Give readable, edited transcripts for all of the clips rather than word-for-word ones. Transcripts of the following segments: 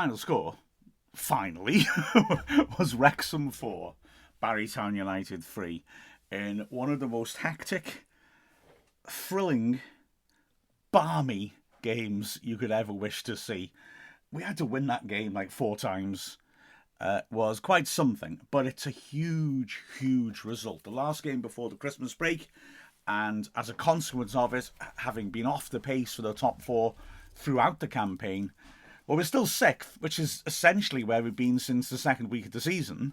final score, finally, was Wrexham 4, Barrytown United 3, in one of the most hectic, thrilling, balmy games you could ever wish to see. We had to win that game like 4 times. Was quite something, but it's a huge, huge result. The last game before the Christmas break, and as a consequence of it, having been off the pace for the top four throughout the campaign, well, we're still sixth, which is essentially where we've been since the second week of the season,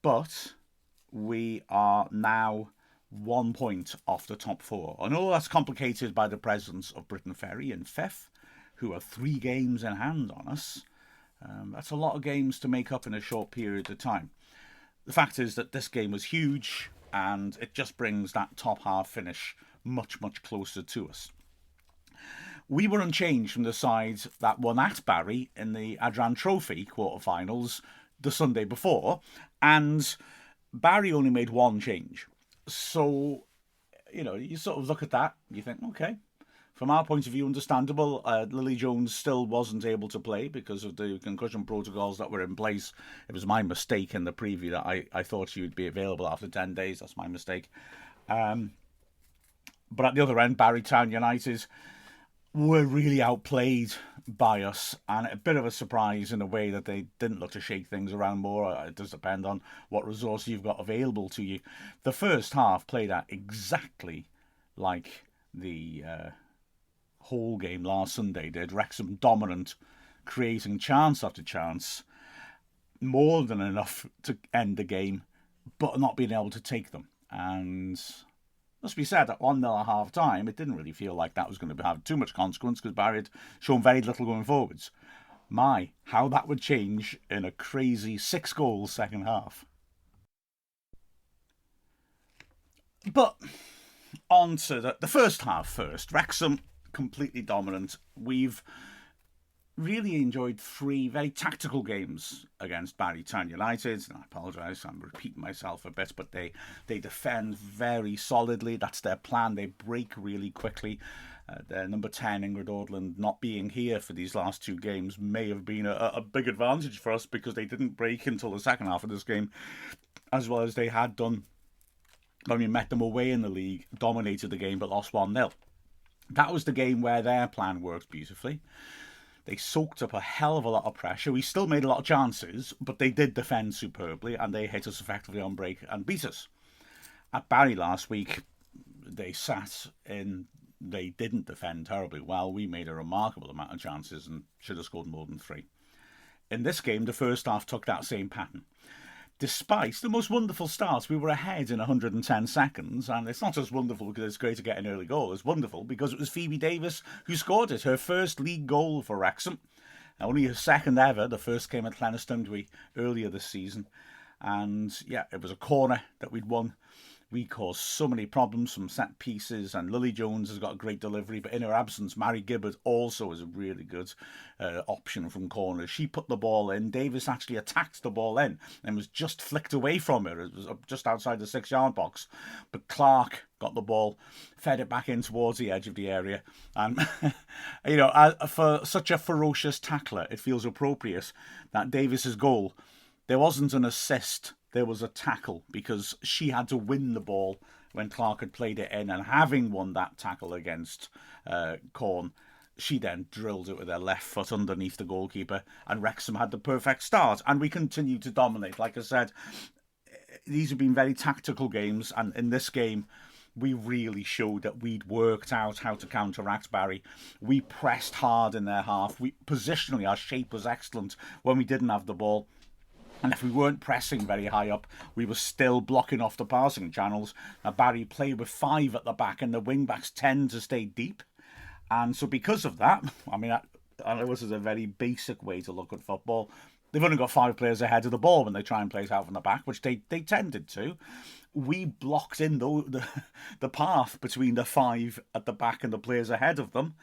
but we are now 1 point off the top four. I know that's complicated by the presence of Britain Ferry in fifth, who are 3 games in hand on us. That's a lot of games to make up in a short period of time. The fact is that this game was huge, and it just brings that top half finish much, much closer to us. We were unchanged from the side that won at Barry in the Adran Trophy quarterfinals the Sunday before, and Barry only made 1 change. So, you sort of look at that, you think, okay, from our point of view, understandable. Lily Jones still wasn't able to play because of the concussion protocols that were in place. It was my mistake in the preview that I thought she would be available after 10 days. That's my mistake. But at the other end, Barrytown United were really outplayed by us, and a bit of a surprise in a way that they didn't look to shake things around more. It does depend on what resources you've got available to you. The first half played out exactly like the whole game last Sunday did. Wrexham dominant, creating chance after chance, more than enough to end the game, but not being able to take them. And must be said, at 1-0 at half time, it didn't really feel like that was going to have too much consequence because Barry had shown very little going forwards. How that would change in a crazy 6-goal second half. But on to the first half first. Wrexham completely dominant. We've really enjoyed 3 very tactical games against Barrytown United. And I apologise, I'm repeating myself a bit, but they defend very solidly. That's their plan. They break really quickly. Their number 10, Ingrid Ordland, not being here for these last 2 games may have been a big advantage for us because they didn't break until the second half of this game, as well as they had done when we met them away in the league, dominated the game but lost 1-0. That was the game where their plan worked beautifully. They soaked up a hell of a lot of pressure. We still made a lot of chances, but they did defend superbly, and they hit us effectively on break and beat us. At Barry last week, they didn't defend terribly well. We made a remarkable amount of chances and should have scored more than 3. In this game, the first half took that same pattern. Despite the most wonderful start, we were ahead in 110 seconds, and it's not just wonderful because it's great to get an early goal. It's wonderful because it was Phoebe Davis who scored it, her first league goal for Wrexham. Only her second ever. The first came at Llanystumdwy earlier this season. And yeah, it was a corner that we'd won. We caused so many problems from set pieces, and Lily Jones has got a great delivery, but in her absence, Mary Gibbard also is a really good option from corners. She put the ball in. Davis actually attacked the ball in and was just flicked away from her. It was just outside the 6-yard box. But Clark got the ball, fed it back in towards the edge of the area. And, for such a ferocious tackler, it feels appropriate that Davis's goal, there wasn't an assist. There was a tackle because she had to win the ball when Clark had played it in, and having won that tackle against Corn, she then drilled it with her left foot underneath the goalkeeper, and Wrexham had the perfect start, and we continued to dominate. Like I said, these have been very tactical games, and in this game, we really showed that we'd worked out how to counteract Barry. We pressed hard in their half. Positionally, our shape was excellent when we didn't have the ball. And if we weren't pressing very high up, we were still blocking off the passing channels. Now, Barry played with 5 at the back, and the wing-backs tend to stay deep. And so because of that, I know this is a very basic way to look at football. They've only got 5 players ahead of the ball when they try and play it out from the back, which they tended to. We blocked in the path between the 5 at the back and the players ahead of them.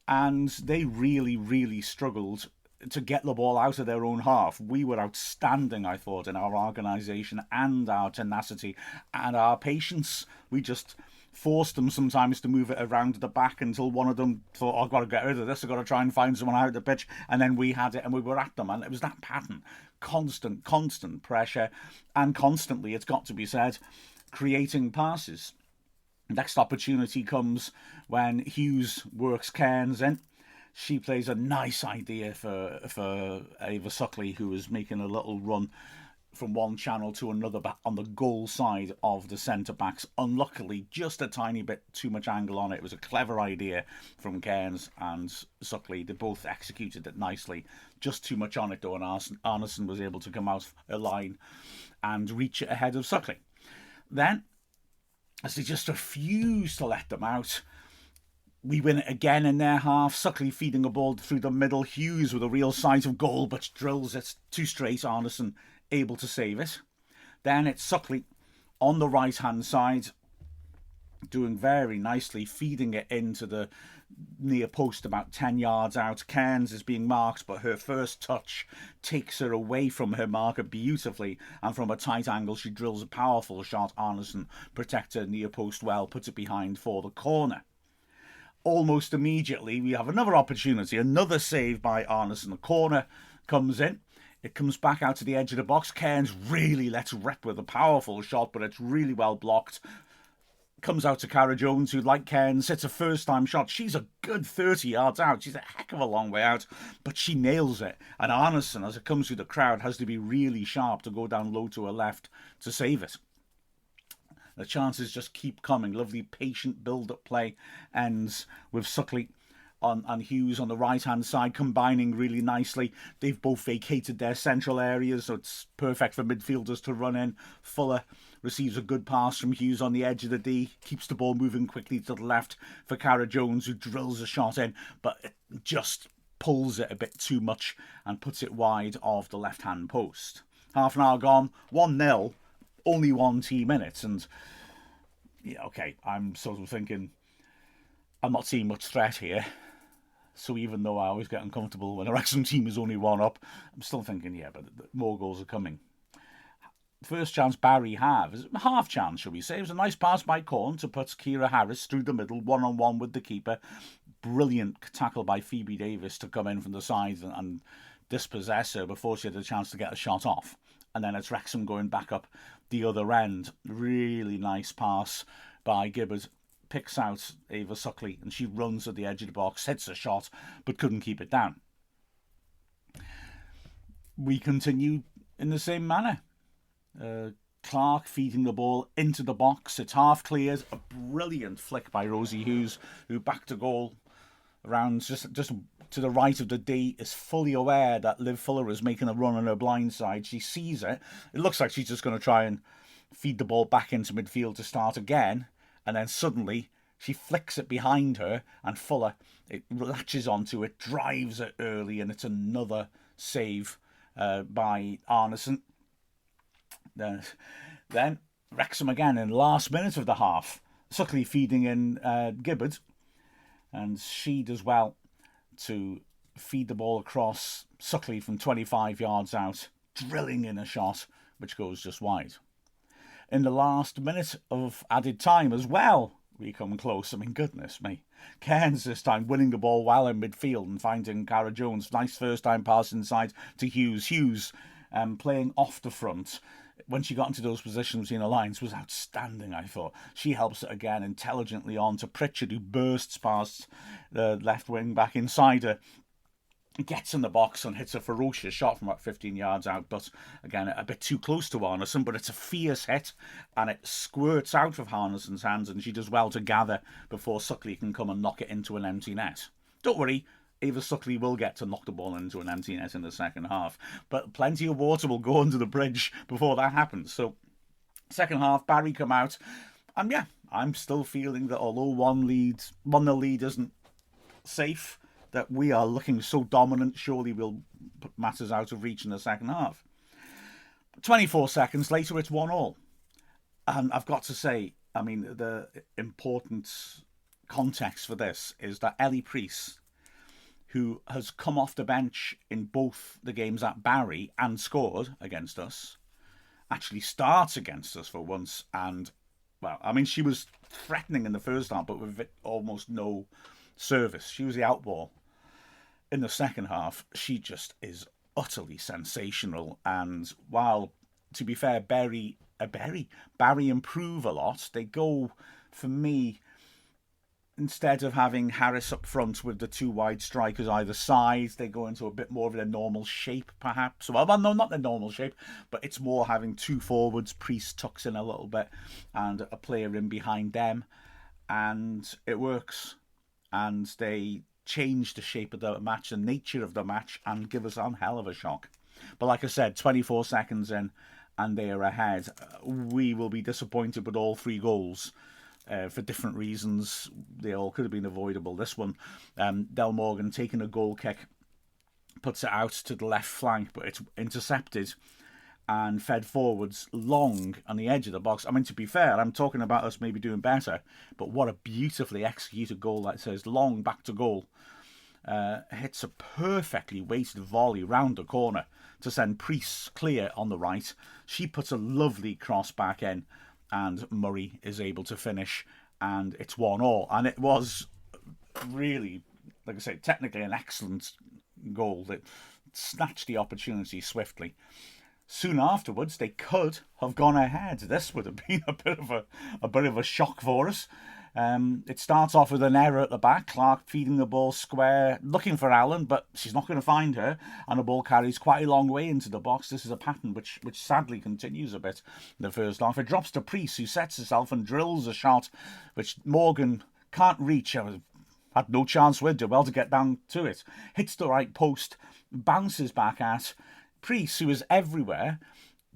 And they really, really struggled to get the ball out of their own half. We were outstanding, I thought, in our organisation and our tenacity and our patience. We just forced them sometimes to move it around to the back until one of them thought, oh, I've got to get rid of this, I've got to try and find someone out of the pitch, and then we had it and we were at them, and it was that pattern. Constant pressure, and constantly, it's got to be said, creating passes. Next opportunity comes when Hughes works Cairns in. She plays a nice idea for Ava Suckley, who was making a little run from one channel to another on the goal side of the centre-backs. Unluckily, just a tiny bit too much angle on it. It was a clever idea from Cairns and Suckley. They both executed it nicely. Just too much on it, though, and Arneson was able to come out a line and reach it ahead of Suckley. Then, as they just refuse to let them out, we win it again in their half. Suckley feeding a ball through the middle. Hughes with a real sight of goal, but drills it too straight. Arneson able to save it. Then it's Suckley on the right-hand side, doing very nicely, feeding it into the near post about 10 yards out. Cairns is being marked, but her first touch takes her away from her marker beautifully, and from a tight angle she drills a powerful shot. Arneson protects her near post well, puts it behind for the corner. Almost immediately we have another opportunity, another save by Arneson. The corner comes in. It comes back out to the edge of the box. Cairns really lets rip with a powerful shot, but it's really well blocked. Comes out to Cara Jones, who, like Cairns, hits a first-time shot. She's a good 30 yards out. She's a heck of a long way out, but she nails it. And Arneson, as it comes through the crowd, has to be really sharp to go down low to her left to save it. The chances just keep coming. Lovely, patient build-up play ends with Suckley and Hughes on the right-hand side, combining really nicely. They've both vacated their central areas, so it's perfect for midfielders to run in. Fuller receives a good pass from Hughes on the edge of the D, keeps the ball moving quickly to the left for Cara Jones, who drills a shot in, but it just pulls it a bit too much and puts it wide of the left-hand post. Half an hour gone, 1-0, only one team in it, and yeah, okay, I'm sort of thinking I'm not seeing much threat here. So even though I always get uncomfortable when a Wrexham team is only one up, I'm still thinking, yeah, but more goals are coming. First chance Barry have is a half chance, shall we say. It was a nice pass by Corn to put Kira Harris through the middle, one-on-one with the keeper. Brilliant tackle by Phoebe Davis to come in from the side and dispossess her before she had a chance to get a shot off. And then it's Wrexham going back up the other end. Really nice pass by Gibbard. Picks out Ava Suckley and she runs at the edge of the box, hits a shot, but couldn't keep it down. We continue in the same manner. Clark feeding the ball into the box. It's half cleared. A brilliant flick by Rosie Hughes, who back to goal around just to the right of the D, is fully aware that Liv Fuller is making a run on her blind side. She sees it. It looks like she's just going to try and feed the ball back into midfield to start again. And then suddenly she flicks it behind her and Fuller, it latches onto it, drives it early, and it's another save by Arneson. Then Wrexham again in the last minute of the half. Suckley feeding in Gibbard, and she does well to feed the ball across. Suckley from 25 yards out, drilling in a shot which goes just wide. In the last minute of added time as well, we come close. I mean, goodness me. Cairns this time winning the ball well in midfield and finding Cara Jones. Nice first time pass inside to Hughes. Hughes playing off the front. When she got into those positions between the lines was outstanding, I thought. She helps it again intelligently on to Pritchard, who bursts past the left wing back inside her. Gets in the box and hits a ferocious shot from about 15 yards out, but again a bit too close to Arneson, but it's a fierce hit and it squirts out of Arneson's hands, and she does well to gather before Suckley can come and knock it into an empty net. Don't worry, Ava Suckley will get to knock the ball into an empty net in the second half, but plenty of water will go under the bridge before that happens. So second half, Barry come out, and yeah, I'm still feeling that although 1-0 lead isn't safe, that we are looking so dominant, surely we'll put matters out of reach in the second half. 24 seconds later, it's 1-1. And I've got to say, I mean, the important context for this is that Ellie Priest, who has come off the bench in both the games at Barry and scored against us, actually starts against us for once and well, I mean, she was threatening in the first half, but with almost no service. She was the outball. In the second half, she just is utterly sensational. And while, to be fair, Barry improve a lot, they go, for me, instead of having Harris up front with the two wide strikers either side, they go into a bit more of their normal shape, perhaps. Well, no, not their normal shape, but it's more having two forwards. Priest tucks in a little bit and a player in behind them. And it works. And they change the shape of the match, the nature of the match, and give us a hell of a shock. But like I said, 24 seconds in, and they are ahead. We will be disappointed with all 3 goals. For different reasons. They all could have been avoidable. This one, Del Morgan taking a goal kick, puts it out to the left flank, but it's intercepted and fed forwards long on the edge of the box. I mean, to be fair, I'm talking about us maybe doing better, but what a beautifully executed goal that says long back to goal. Hits a perfectly weighted volley round the corner to send Priest clear on the right. She puts a lovely cross back in, and Murray is able to finish, and it's 1-1. And it was really, like I say, technically an excellent goal that snatched the opportunity swiftly. Soon afterwards, they could have gone ahead. This would have been a bit of a shock for us. It starts off with an error at the back. Clark feeding the ball square, looking for Allen, but she's not going to find her. And the ball carries quite a long way into the box. This is a pattern which sadly continues a bit in the first half. It drops to Priest, who sets herself and drills a shot, which Morgan can't reach. Had no chance with her, well, to get down to it. Hits the right post, bounces back at Priest, who is everywhere,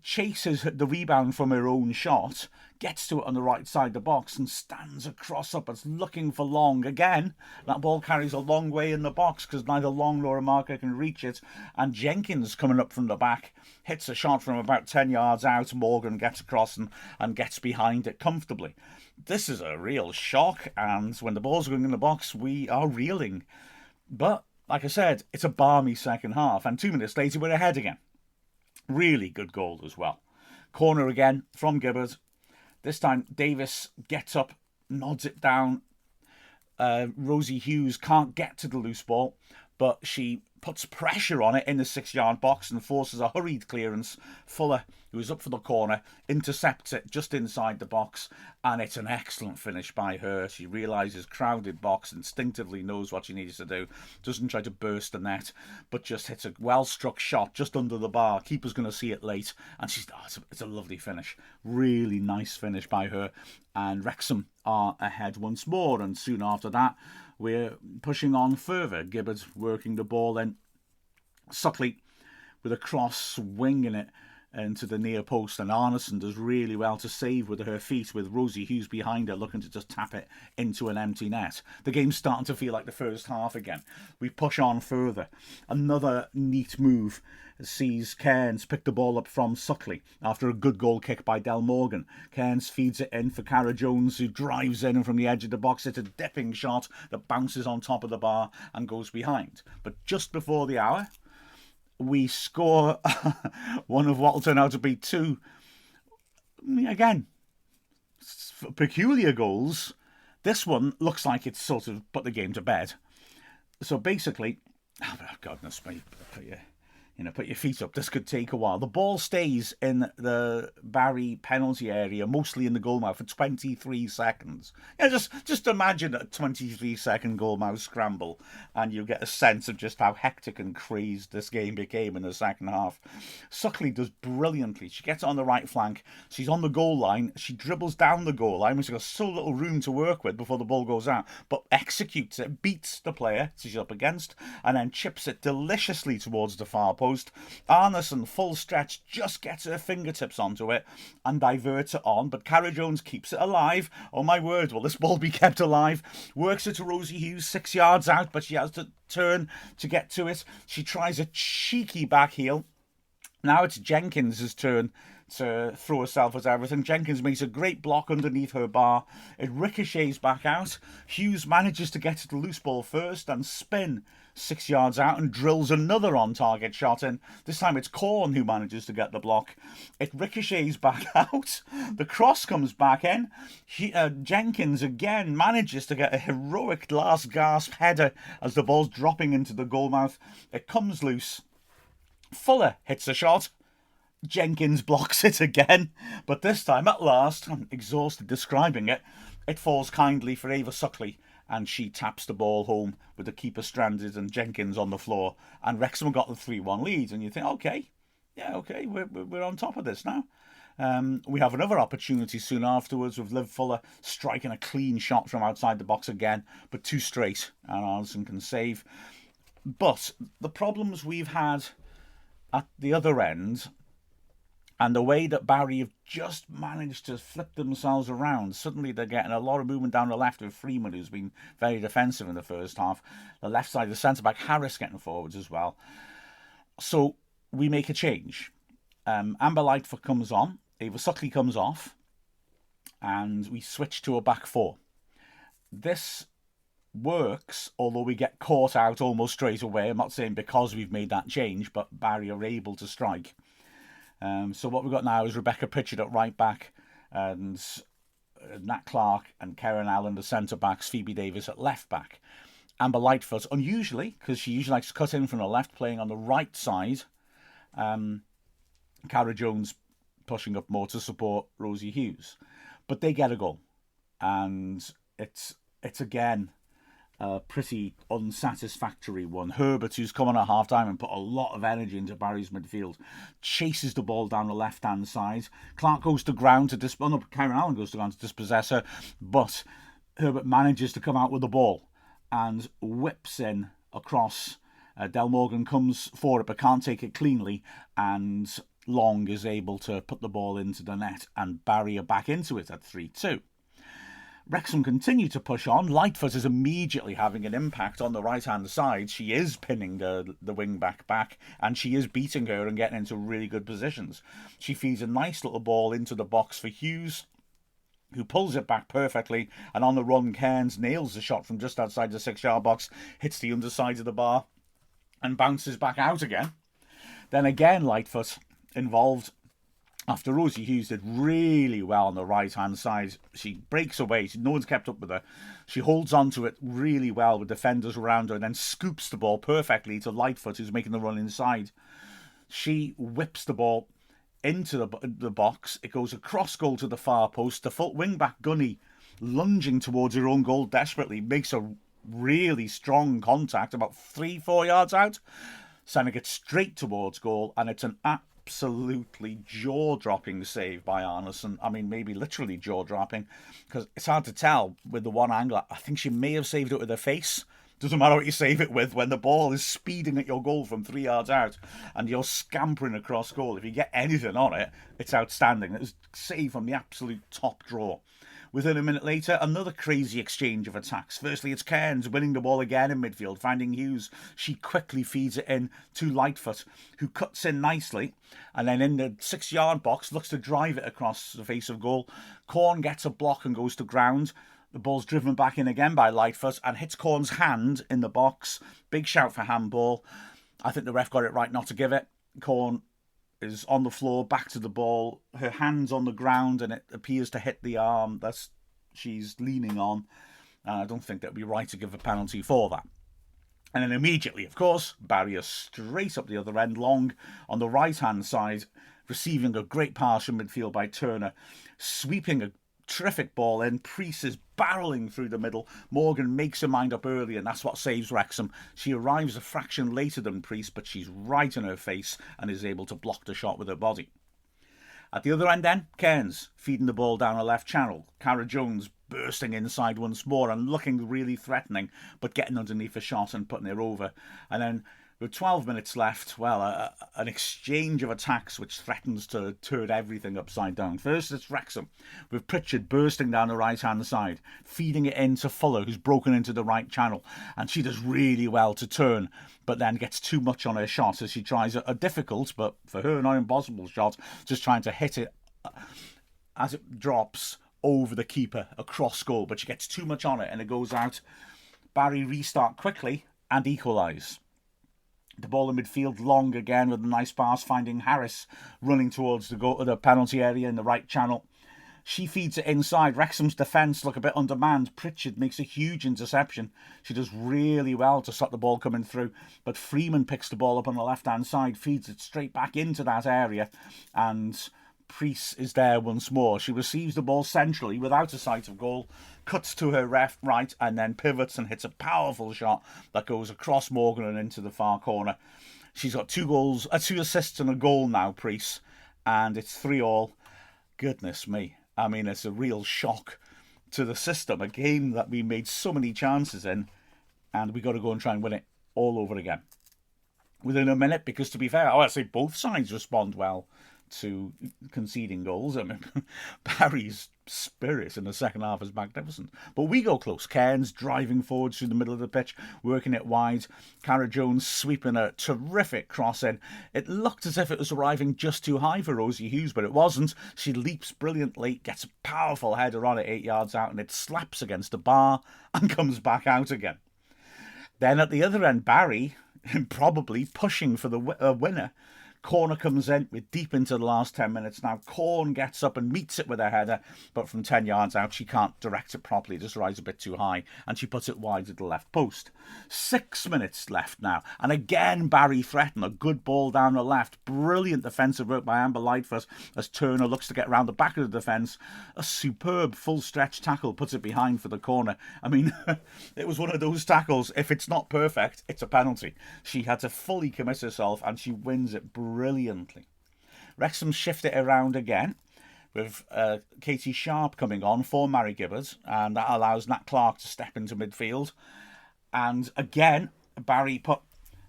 chases the rebound from her own shot, gets to it on the right side of the box and stands across up. It's looking for Long. Again, that ball carries a long way in the box because neither Long nor Remarkably can reach it. And Jenkins, coming up from the back, hits a shot from about 10 yards out. Morgan gets across and gets behind it comfortably. This is a real shock, and when the ball's going in the box, we are reeling. But, like I said, it's a balmy second half, and 2 minutes later we're ahead again. Really good goal as well. Corner again from Gibbard. This time Davis gets up, nods it down. Rosie Hughes can't get to the loose ball, but she puts pressure on it in the 6-yard box and forces a hurried clearance. Fuller, who is up for the corner, intercepts it just inside the box, and it's an excellent finish by her. She realises crowded box, instinctively knows what she needs to do, doesn't try to burst the net, but just hits a well-struck shot just under the bar. Keeper's going to see it late, and it's a lovely finish. Really nice finish by her, and Wrexham are ahead once more, and soon after that, we're pushing on further. Gibbard working the ball in. Suckley with a cross swinging it into the near post, and Arneson does really well to save with her feet, with Rosie Hughes behind her looking to just tap it into an empty net. The game's starting to feel like the first half again. We push on further. Another neat move sees Cairns pick the ball up from Suckley after a good goal kick by Del Morgan. Cairns feeds it in for Cara Jones, who drives in, and from the edge of the box it's a dipping shot that bounces on top of the bar and goes behind. But just before the hour, we score one of what will turn out to be 2, again, peculiar goals. This one looks like it's sort of put the game to bed. So basically, oh goodness me, put your feet up. This could take a while. The ball stays in the Barry penalty area, mostly in the goalmouth, for 23 seconds. Just imagine a 23-second goalmouth scramble, and you get a sense of just how hectic and crazed this game became in the second half. Suckley does brilliantly. She gets it on the right flank. She's on the goal line. She dribbles down the goal line, which has got so little room to work with before the ball goes out, but executes it, beats the player she's up against, and then chips it deliciously towards the far post. Arneson, full stretch, just gets her fingertips onto it and diverts it on, but Cara Jones keeps it alive. Oh my word, will this ball be kept alive? Works it to Rosie Hughes 6 yards out, but she has to turn to get to it. She tries a cheeky back heel, Now it's Jenkins' turn to throw herself at everything. Jenkins makes a great block underneath her bar. It ricochets back out. Hughes manages to get to the loose ball first and spin 6 yards out and drills another on-target shot in. This time it's Corn who manages to get the block. It ricochets back out. The cross comes back in. Jenkins again manages to get a heroic last gasp header as the ball's dropping into the goalmouth. It comes loose. Fuller hits a shot. Jenkins blocks it again, but this time, at last, I'm exhausted describing it, it falls kindly for Ava Suckley, and she taps the ball home with the keeper stranded and Jenkins on the floor, and Wrexham got the 3-1 lead, and you think, okay, we're on top of this now. We have another opportunity soon afterwards with Liv Fuller striking a clean shot from outside the box again, but too straight, and Arneson can save. But the problems we've had at the other end, and the way that Barry have just managed to flip themselves around. Suddenly they're getting a lot of movement down the left with Freeman, who's been very defensive in the first half. The left side, the centre-back, Harris getting forwards as well. So we make a change. Amber Lightfoot comes on, Ava Suckley comes off, and we switch to a back four. This works, although we get caught out almost straight away. I'm not saying because we've made that change, but Barry are able to strike. So what we've got now is Rebecca Pritchard at right back, and Nat Clark and Karen Allen, the centre-backs, Phoebe Davis at left back. Amber Lightfoot, unusually, because she usually likes to cut in from the left, playing on the right side. Cara Jones pushing up more to support Rosie Hughes. But they get a goal. And it's again a pretty unsatisfactory one. Herbert, who's come on at half-time and put a lot of energy into Barry's midfield, chases the ball down the left-hand side. Clark goes to ground to Karen Allen goes to ground to dispossess her, but Herbert manages to come out with the ball and whips in across. Del Morgan comes for it but can't take it cleanly, and Long is able to put the ball into the net, and Barry are back into it at 3-2. Wrexham continue to push on. Lightfoot is immediately having an impact on the right-hand side. She is pinning the wing-back back, and she is beating her and getting into really good positions. She feeds a nice little ball into the box for Hughes, who pulls it back perfectly, and on the run, Cairns nails the shot from just outside the 6-yard box, hits the underside of the bar, and bounces back out again. Then again, Lightfoot involved. After Rosie Hughes did really well on the right-hand side, she breaks away. No one's kept up with her. She holds on to it really well with defenders around her and then scoops the ball perfectly to Lightfoot, who's making the run inside. She whips the ball into the box. It goes across goal to the far post. The full wing-back Gunny, lunging towards her own goal desperately, makes a really strong contact about 3-4 yards out. Sending it straight towards goal, and it's an absolutely jaw-dropping save by Arneson. I mean, maybe literally jaw-dropping, because it's hard to tell with the one angle. I think she may have saved it with her face. Doesn't matter what you save it with when the ball is speeding at your goal from 3 yards out and you're scampering across goal. If you get anything on it, it's outstanding. It was saved from the absolute top draw. Within a minute later, another crazy exchange of attacks. Firstly, it's Cairns winning the ball again in midfield, finding Hughes. She quickly feeds it in to Lightfoot, who cuts in nicely, and then in the 6-yard box looks to drive it across the face of goal. Corn gets a block and goes to ground. The ball's driven back in again by Lightfoot and hits Corn's hand in the box. Big shout for handball. I think the ref got it right not to give it. Corn is on the floor, back to the ball. Her hand's on the ground and it appears to hit the arm that she's leaning on. I don't think that would be right to give a penalty for that. And then immediately, of course, barrier straight up the other end, Long on the right-hand side, receiving a great pass from midfield by Turner, sweeping a terrific ball in. Priest is barrelling through the middle. Morgan makes her mind up early, and that's what saves Wrexham. She arrives a fraction later than Priest, but she's right in her face and is able to block the shot with her body. At the other end then, Cairns feeding the ball down a left channel. Cara Jones bursting inside once more and looking really threatening, but getting underneath a shot and putting it over. And then With 12 minutes left, well, an exchange of attacks which threatens to turn everything upside down. First, it's Wrexham, with Pritchard bursting down the right-hand side, feeding it into Fuller, who's broken into the right channel, and she does really well to turn, but then gets too much on her shot as she tries a difficult, but for her, not impossible shot, just trying to hit it as it drops over the keeper across goal, but she gets too much on it and it goes out. Barry restart quickly and equalise. The ball in midfield, long again with a nice pass, finding Harris running towards the penalty area in the right channel. She feeds it inside. Wrexham's defence look a bit undermanned. Pritchard makes a huge interception. She does really well to stop the ball coming through. But Freeman picks the ball up on the left-hand side, feeds it straight back into that area, and Priest is there once more. She receives the ball centrally without a sight of goal, cuts to her left, right, and then pivots and hits a powerful shot that goes across Morgan and into the far corner. She's got 2 assists and a goal now, Priest, and it's 3-3. Goodness me. I mean, it's a real shock to the system. A game that we made so many chances in, and we got to go and try and win it all over again within a minute, because to be fair, I'd say both sides respond well to conceding goals. I mean, Barry's spirit in the second half is magnificent. But we go close. Cairns driving forward through the middle of the pitch, working it wide. Cara Jones sweeping a terrific cross in. It looked as if it was arriving just too high for Rosie Hughes, but it wasn't. She leaps brilliantly, gets a powerful header on it 8 yards out, and it slaps against a bar and comes back out again. Then at the other end, Barry, probably pushing for the winner. Corner comes in. We're deep into the last 10 minutes now. Corn gets up and meets it with a header, but from 10 yards out, she can't direct it properly. It just rides a bit too high, and she puts it wide at the left post. 6 minutes left now, and again Barry threatened. A good ball down the left. Brilliant defensive work by Amber Lightfoot as Turner looks to get round the back of the defence. A superb full stretch tackle puts it behind for the corner. I mean, it was one of those tackles, if it's not perfect, it's a penalty. She had to fully commit herself, and she wins it brilliantly. Wrexham shift it around again with Katie Sharp coming on for Mary Gibbard, and that allows Nat Clark to step into midfield. And again, Barry put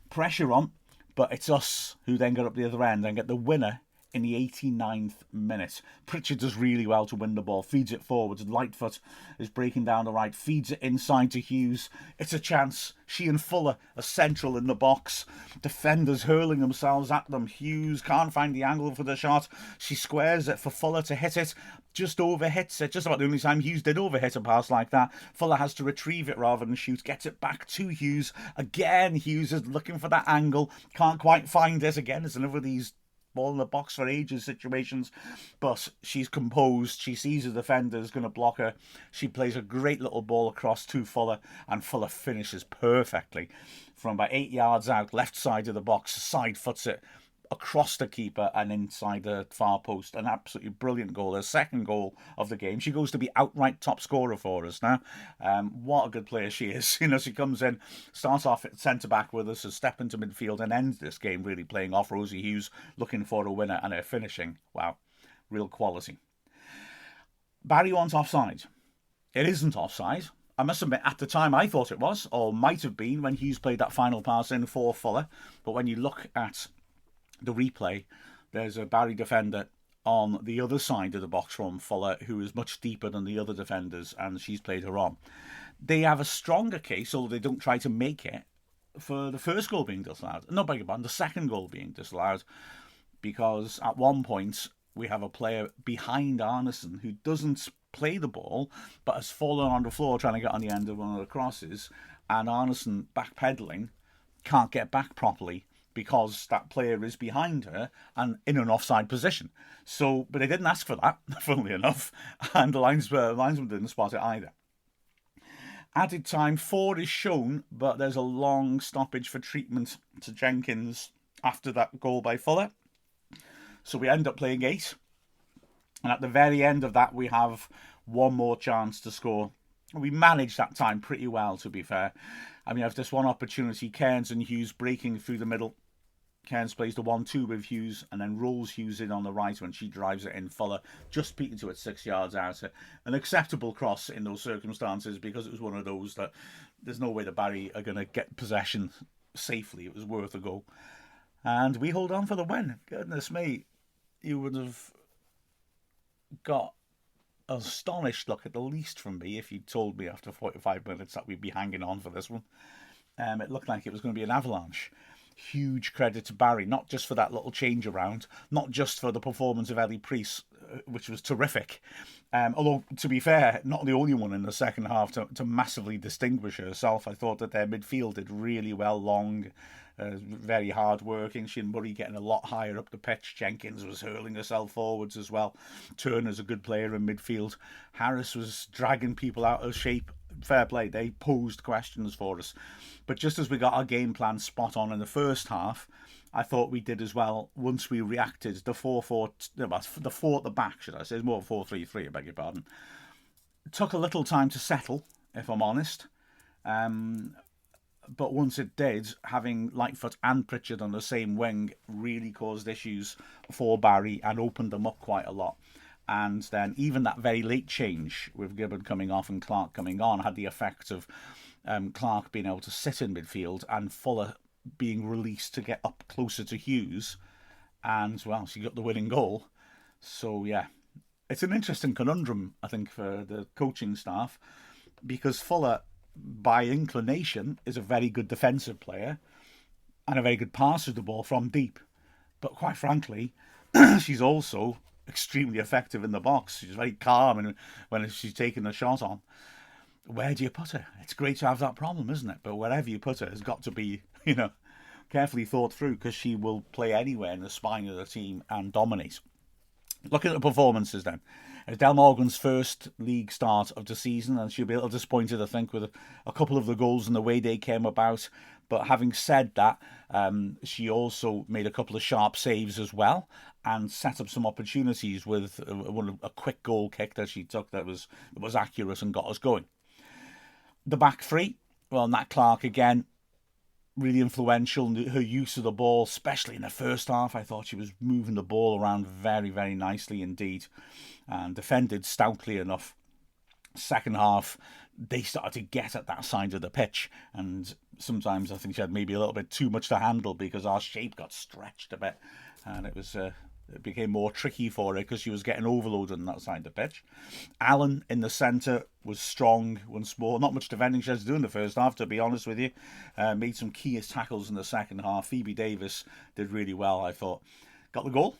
pressure on, but it's us who then get up the other end and get the winner in the 89th minute. Pritchard does really well to win the ball, feeds it forwards. Lightfoot is breaking down the right, feeds it inside to Hughes. It's a chance. She and Fuller are central in the box. Defenders hurling themselves at them. Hughes can't find the angle for the shot. She squares it for Fuller to hit it. Just overhits it. Just about the only time Hughes did overhit a pass like that. Fuller has to retrieve it rather than shoot. Gets it back to Hughes. Again, Hughes is looking for that angle. Can't quite find it. Again, it's another of these ball in the box for ages situations, but she's composed. She sees the defender is going to block her. She plays a great little ball across to Fuller, and Fuller finishes perfectly from about 8 yards out, left side of the box, side foots it across the keeper and inside the far post. An absolutely brilliant goal, her second goal of the game. She goes to be outright top scorer for us now. What a good player she is. You know, she comes in, starts off at centre back with us, a step into midfield, and ends this game really playing off Rosie Hughes, looking for a winner, and her finishing, wow, real quality. Barry wants offside. It isn't offside. I must admit, at the time I thought it was, or might have been when Hughes played that final pass in for Fuller. But when you look at the replay, there's a Barry defender on the other side of the box from Fuller who is much deeper than the other defenders, and she's played her on. They have a stronger case, although they don't try to make it, for the first goal being disallowed. No, beg your pardon, the second goal being disallowed, because at one point we have a player behind Arneson who doesn't play the ball but has fallen on the floor trying to get on the end of one of the crosses, and Arneson backpedaling can't get back properly because that player is behind her and in an offside position. So, but they didn't ask for that, funnily enough, and the linesman didn't spot it either. Added time, 4 is shown, but there's a long stoppage for treatment to Jenkins after that goal by Fuller. So we end up playing 8. And at the very end of that, we have one more chance to score. We managed that time pretty well, to be fair. I mean, I have this one opportunity, Cairns and Hughes breaking through the middle. Cairns plays the 1-2 with Hughes and then rolls Hughes in on the right when she drives it in. Fuller just peeked into it 6 yards out. An acceptable cross in those circumstances, because it was one of those that there's no way that Barry are going to get possession safely. It was worth a go. And we hold on for the win. Goodness me, you would have got an astonished look at the least from me if you told me after 45 minutes that we'd be hanging on for this one. It looked like it was going to be an avalanche. Huge credit to Barry, not just for that little change around, not just for the performance of Ellie Priest, which was terrific. Although, to be fair, not the only one in the second half to massively distinguish herself. I thought that their midfield did really well. Long, very hard working. She and Murray getting a lot higher up the pitch. Jenkins was hurling herself forwards as well. Turner's a good player in midfield. Harris was dragging people out of shape. Fair play, they posed questions for us. But just as we got our game plan spot on in the first half, I thought we did as well once we reacted. The 4-4, the 4 at the back, should I say, it's more 4-3-3, I beg your pardon. It took a little time to settle, if I'm honest. But once it did, having Lightfoot and Pritchard on the same wing really caused issues for Barry and opened them up quite a lot. And then even that very late change with Gibbard coming off and Clark coming on had the effect of Clark being able to sit in midfield and Fuller being released to get up closer to Hughes. And, well, she got the winning goal. So, yeah, it's an interesting conundrum, I think, for the coaching staff, because Fuller, by inclination, is a very good defensive player and a very good passer of the ball from deep. But quite frankly, she's also extremely effective in the box. She's very calm and when she's taking a shot on. Where do you put her? It's great to have that problem, isn't it? But wherever you put her has got to be, carefully thought through, because she will play anywhere in the spine of the team and dominate. Looking at the performances then. It was Del Morgan's first league start of the season, and she'll be a little disappointed, I think, with a couple of the goals and the way they came about. But having said that, she also made a couple of sharp saves as well and set up some opportunities with a quick goal kick that she took that was accurate and got us going. The back three, well, Nat Clark again, really influential. Her use of the ball, especially in the first half, I thought she was moving the ball around very, very nicely indeed and defended stoutly enough. Second half, they started to get at that side of the pitch, and sometimes I think she had maybe a little bit too much to handle because our shape got stretched a bit, and it became more tricky for her because she was getting overloaded on that side of the pitch. Allen in the centre was strong once more. Not much defending she had to do in the first half, to be honest with you. Made some key tackles in the second half. Phoebe Davis did really well, I thought. Got the goal.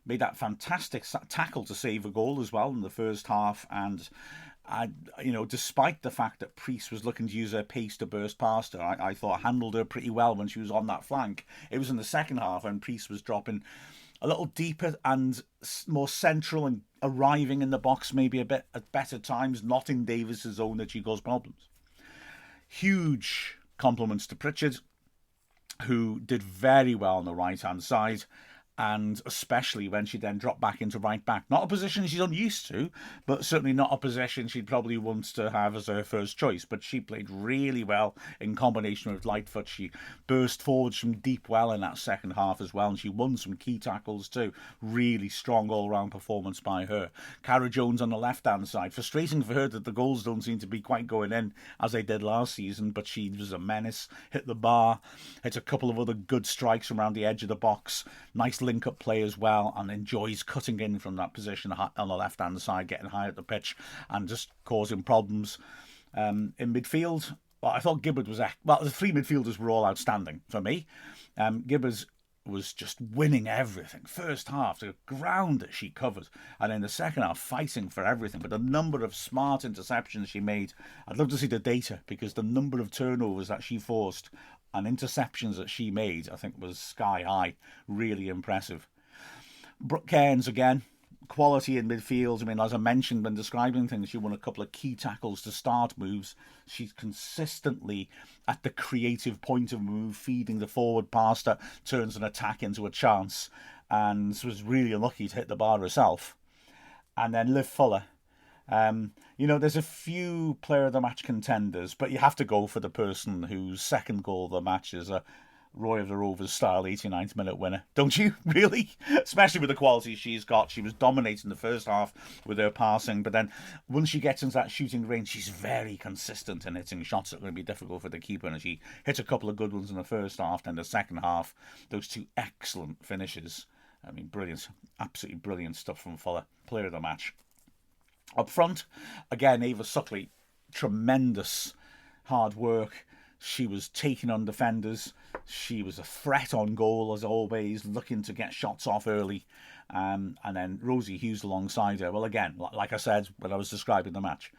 Made that fantastic tackle to save a goal as well in the first half. And, despite the fact that Priest was looking to use her pace to burst past her, I thought handled her pretty well when she was on that flank. It was in the second half when Priest was dropping a little deeper and more central and arriving in the box maybe a bit at better times, not in Davis's zone, that she caused problems. Huge compliments to Pritchard, who did very well on the right-hand side, and especially when she then dropped back into right back. Not a position she's unused to, but certainly not a position she'd probably want to have as her first choice. But she played really well in combination with Lightfoot. She burst forwards from deep well in that second half as well, and she won some key tackles too. Really strong all-round performance by her. Cara Jones on the left-hand side. Frustrating for her that the goals don't seem to be quite going in as they did last season, but she was a menace. Hit the bar, hit a couple of other good strikes around the edge of the box. Nice link-up play as well, and enjoys cutting in from that position on the left-hand side, getting high at the pitch and just causing problems. In midfield, well, I thought Gibbard was... the three midfielders were all outstanding for me. Gibbard was just winning everything. First half, the ground that she covered, and in the second half, fighting for everything. But the number of smart interceptions she made, I'd love to see the data, because the number of turnovers that she forced and interceptions that she made, I think, was sky high. Really impressive. Brooke Cairns, again, quality in midfield. I mean, as I mentioned when describing things, she won a couple of key tackles to start moves. She's consistently at the creative point of move, feeding the forward pass that turns an attack into a chance, and was really unlucky to hit the bar herself. And then Liv Fuller. There's a few player of the match contenders, but you have to go for the person whose second goal of the match is a Roy of the Rovers style 89th minute winner, don't you? Really? Especially with the quality she's got. She was dominating the first half with her passing, but then once she gets into that shooting range, she's very consistent in hitting shots that are going to be difficult for the keeper. And she hit a couple of good ones in the first half. Then the second half, those two excellent finishes. I mean, brilliant, absolutely brilliant stuff from Fuller. Player of the match. Up front, again, Ava Suckley, tremendous hard work. She was taking on defenders. She was a threat on goal, as always, looking to get shots off early. And then Rosie Hughes alongside her. Well, again, like I said when I was describing the match,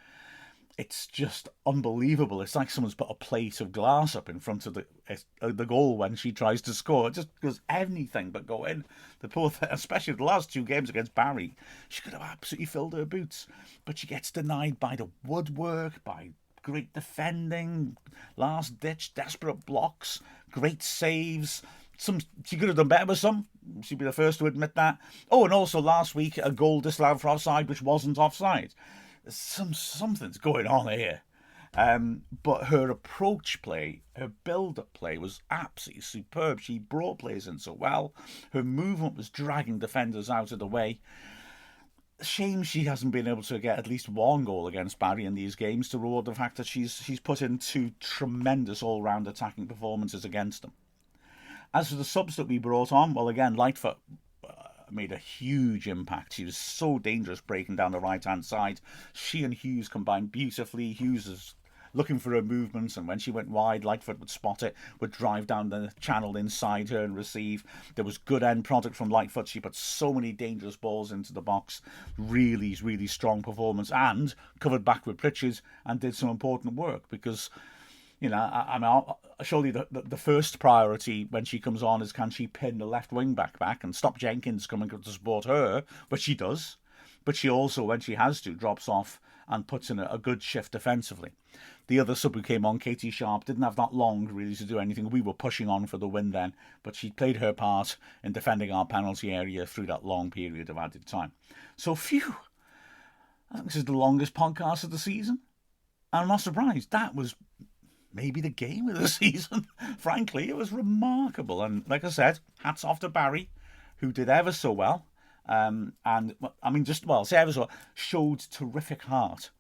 it's just unbelievable. It's like someone's put a plate of glass up in front of the goal when she tries to score. It just does anything but go in. The poor thing, especially the last two games against Barry, she could have absolutely filled her boots. But she gets denied by the woodwork, by great defending, last-ditch, desperate blocks, great saves. She could have done better with some. She'd be the first to admit that. Oh, and also last week, a goal disallowed for offside, which wasn't offside. Something's going on here. But her approach play, her build-up play was absolutely superb. She brought players in so well. Her movement was dragging defenders out of the way. Shame she hasn't been able to get at least one goal against Barry in these games to reward the fact that she's put in two tremendous all-round attacking performances against them. As for the subs that we brought on, well, again, Lightfoot made a huge impact. She was so dangerous breaking down the right-hand side. She and Hughes combined beautifully. Hughes is looking for her movements, and when she went wide, Lightfoot would spot it, would drive down the channel inside her and receive. There was good end product from Lightfoot. She put so many dangerous balls into the box. Really, really strong performance, and covered back with Pritchard and did some important work because, you know, I mean, surely the first priority when she comes on is can she pin the left wing back and stop Jenkins coming to support her, which she does. But she also, when she has to, drops off and puts in a good shift defensively. The other sub who came on, Katie Sharp, didn't have that long really to do anything. We were pushing on for the win then, but she played her part in defending our penalty area through that long period of added time. So, phew, I think this is the longest podcast of the season. And I'm not surprised. That was maybe the game of the season. Frankly, it was remarkable. And like I said, hats off to Barry, who did ever so well. And I mean, say ever so, showed terrific heart.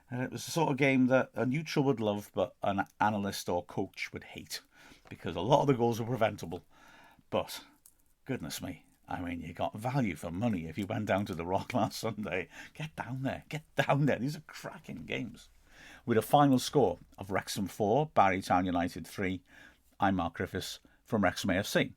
And it was the sort of game that a neutral would love, but an analyst or coach would hate, because a lot of the goals were preventable. But goodness me, I mean, you got value for money if you went down to the Rock last Sunday. Get down there. These are cracking games. With a final score of Wrexham 4, Barry Town United 3, I'm Mark Griffiths from Wrexham AFC.